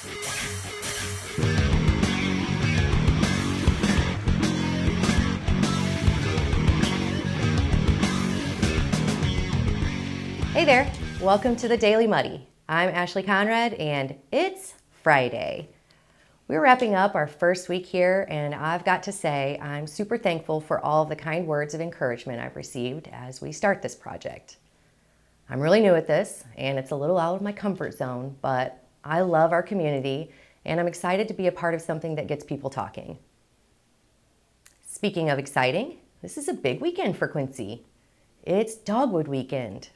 Hey there, welcome to the Daily Muddy. I'm Ashley Conrad and it's Friday. We're wrapping up our first week here and I've got to say I'm super thankful for all of the kind words of encouragement I've received as we start this project. I'm really new at this and it's a little out of my comfort zone, but I love our community and I'm excited to be a part of something that gets people talking. Speaking of exciting, this is a big weekend for Quincy. It's Dogwood Weekend.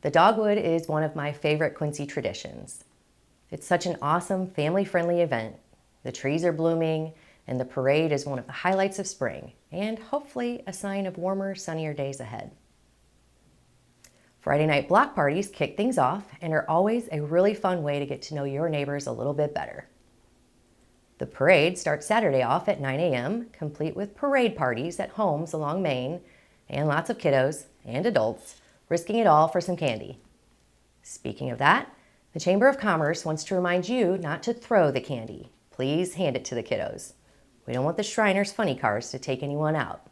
The Dogwood is one of my favorite Quincy traditions. It's such an awesome family-friendly event. The trees are blooming and the parade is one of the highlights of spring and hopefully a sign of warmer, sunnier days ahead. Friday night block parties kick things off and are always a really fun way to get to know your neighbors a little bit better. The parade starts Saturday off at 9 a.m., complete with parade parties at homes along Main and lots of kiddos and adults risking it all for some candy. Speaking of that, the Chamber of Commerce wants to remind you not to throw the candy. Please hand it to the kiddos. We don't want the Shriners funny cars to take anyone out.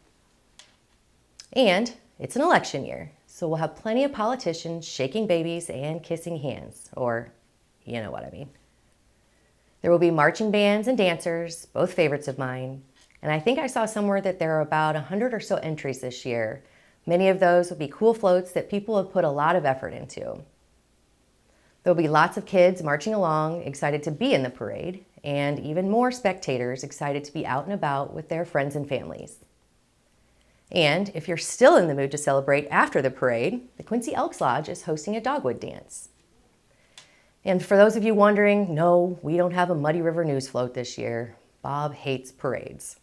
And it's an election year, so we'll have plenty of politicians shaking babies and kissing hands, or you know what I mean. There will be marching bands and dancers, both favorites of mine, and I think I saw somewhere that there are about 100 or so entries this year. Many of those will be cool floats that people have put a lot of effort into. There'll be lots of kids marching along, excited to be in the parade, and even more spectators excited to be out and about with their friends and families. And if you're still in the mood to celebrate after the parade, the Quincy Elks Lodge is hosting a Dogwood dance. And for those of you wondering, no, we don't have a Muddy River News float this year. Bob hates parades.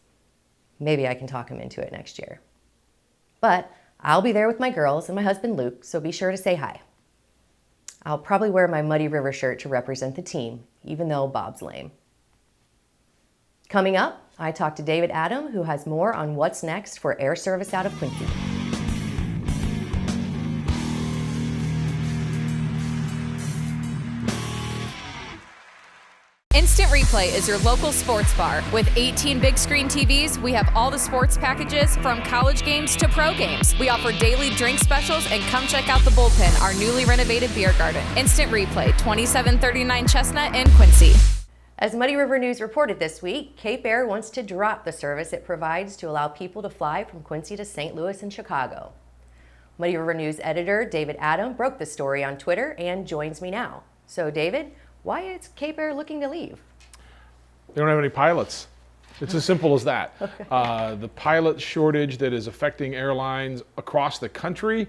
Maybe I can talk him into it next year. But I'll be there with my girls and my husband Luke, so be sure to say hi. I'll probably wear my Muddy River shirt to represent the team, even though Bob's lame. Coming up, I talked to David Adam, who has more on what's next for air service out of Quincy. Instant Replay is your local sports bar. With 18 big screen TVs, we have all the sports packages from college games to pro games. We offer daily drink specials and come check out the Bullpen, our newly renovated beer garden. Instant Replay, 2739 Chestnut in Quincy. As Muddy River News reported this week, Cape Air wants to drop the service it provides to allow people to fly from Quincy to St. Louis and Chicago. Muddy River News editor David Adam broke the story on Twitter and joins me now. So David, why is Cape Air looking to leave? They don't have any pilots. It's as simple as that. Okay. The pilot shortage that is affecting airlines across the country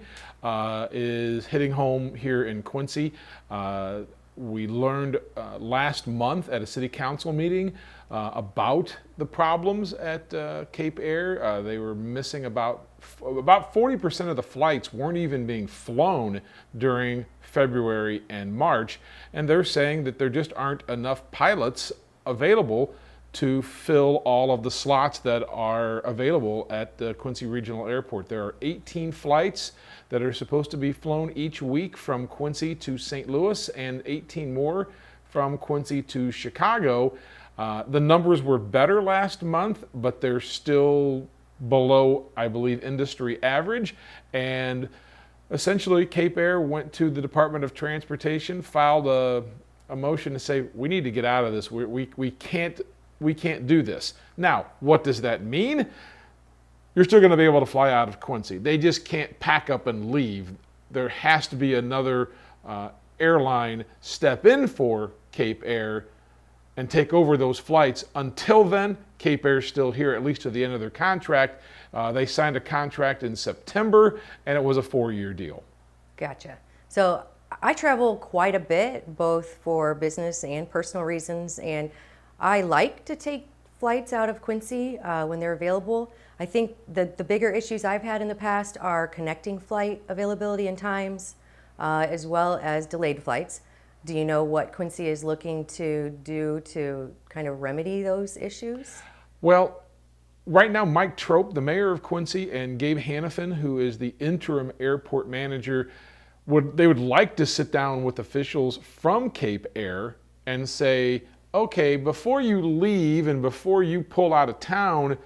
is hitting home here in Quincy. We learned last month at a city council meeting about the problems at Cape Air. They were missing about 40% of the flights weren't even being flown during February and March, and they're saying that there just aren't enough pilots available to fill all of the slots that are available at the Quincy Regional Airport. There are 18 flights that are supposed to be flown each week from Quincy to St. Louis and 18 more from Quincy to Chicago. The numbers were better last month, but they're still below, I believe, industry average. And essentially, Cape Air went to the Department of Transportation, filed a motion to say, we need to get out of this. We can't do this. Now, what does that mean? You're still going to be able to fly out of Quincy. They just can't pack up and leave. There has to be another airline step in for Cape Air and take over those flights. Until then, Cape Air's still here, at least to the end of their contract. They signed a contract in September, and it was a 4-year deal. Gotcha. So I travel quite a bit, both for business and personal reasons, and I like to take flights out of Quincy when they're available. I think the bigger issues I've had in the past are connecting flight availability and times, as well as delayed flights. Do you know what Quincy is looking to do to kind of remedy those issues? Well, right now, Mike Trope, the mayor of Quincy, and Gabe Hannafin, who is the interim airport manager, would like to sit down with officials from Cape Air and say, okay, before you leave and before you pull out of town,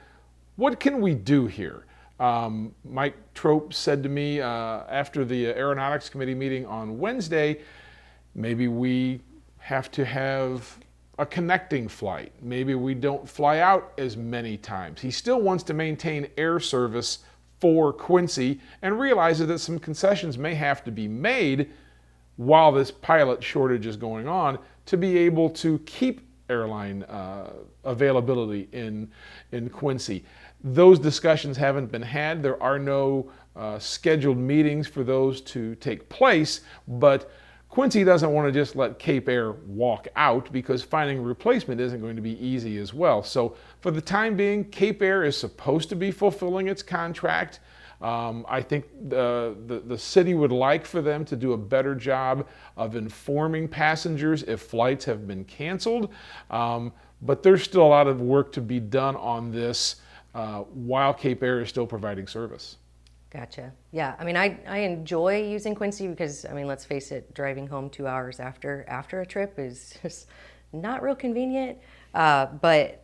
what can we do here? Mike Trope said to me after the Aeronautics Committee meeting on Wednesday, maybe we have to have a connecting flight. Maybe we don't fly out as many times. He still wants to maintain air service for Quincy and realizes that some concessions may have to be made while this pilot shortage is going on to be able to keep airline availability in Quincy. Those discussions haven't been had. There are no scheduled meetings for those to take place, but Quincy doesn't want to just let Cape Air walk out because finding a replacement isn't going to be easy as well. So for the time being, Cape Air is supposed to be fulfilling its contract. I think the city would like for them to do a better job of informing passengers if flights have been canceled. But there's still a lot of work to be done on this while Cape Air is still providing service. Gotcha. Yeah, I mean, I enjoy using Quincy because, I mean, let's face it, driving home 2 hours after a trip is just not real convenient. But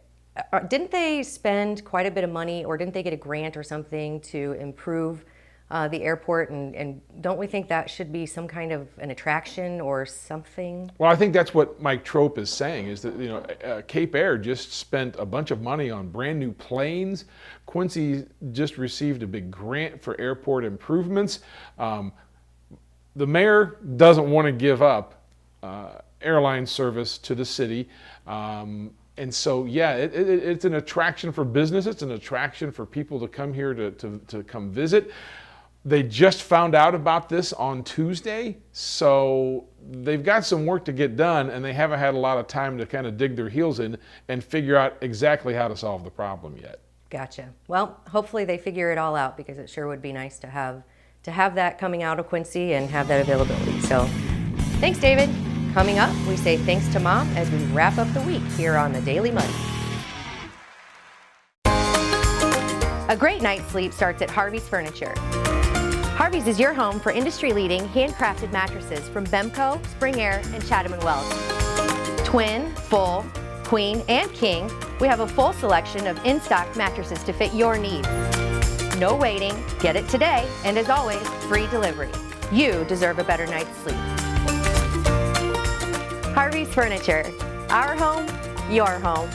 didn't they spend quite a bit of money, or didn't they get a grant or something to improve the airport? And don't we think that should be some kind of an attraction or something? Well, I think that's what Mike Trope is saying, is that Cape Air just spent a bunch of money on brand new planes. Quincy just received a big grant for airport improvements. The mayor doesn't want to give up airline service to the city. And so, yeah, it's an attraction for business. It's an attraction for people to come here to come visit. They just found out about this on Tuesday, so they've got some work to get done, and they haven't had a lot of time to kind of dig their heels in and figure out exactly how to solve the problem yet. Gotcha. Well, hopefully they figure it all out, because it sure would be nice to have that coming out of Quincy and have that availability. So thanks, David. Coming up, we say thanks to Mom as we wrap up the week here on the Daily Muddy. A great night's sleep starts at Harvey's Furniture. Harvey's is your home for industry-leading handcrafted mattresses from Bemco, Spring Air, and Chatham & Wells. Twin, full, queen, and king, we have a full selection of in-stock mattresses to fit your needs. No waiting, get it today, and as always, free delivery. You deserve a better night's sleep. Harvey's Furniture, our home, your home.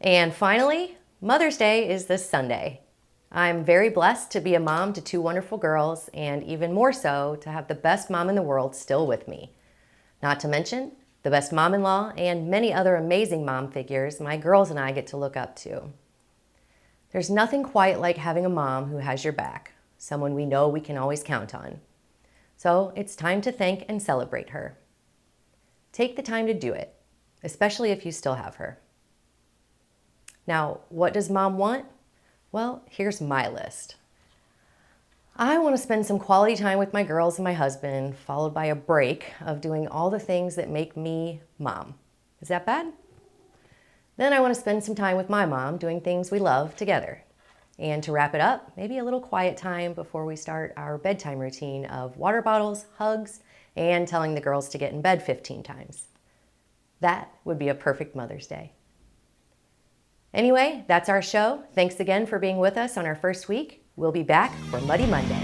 And finally, Mother's Day is this Sunday. I'm very blessed to be a mom to 2 wonderful girls, and even more so to have the best mom in the world still with me. Not to mention the best mom-in-law and many other amazing mom figures my girls and I get to look up to. There's nothing quite like having a mom who has your back, someone we know we can always count on. So it's time to thank and celebrate her. Take the time to do it, especially if you still have her. Now, what does Mom want? Well, here's my list. I want to spend some quality time with my girls and my husband, followed by a break of doing all the things that make me Mom. Is that bad? Then I want to spend some time with my mom doing things we love together. And to wrap it up, maybe a little quiet time before we start our bedtime routine of water bottles, hugs, and telling the girls to get in bed 15 times. That would be a perfect Mother's Day. Anyway, that's our show. Thanks again for being with us on our first week. We'll be back for Muddy Monday.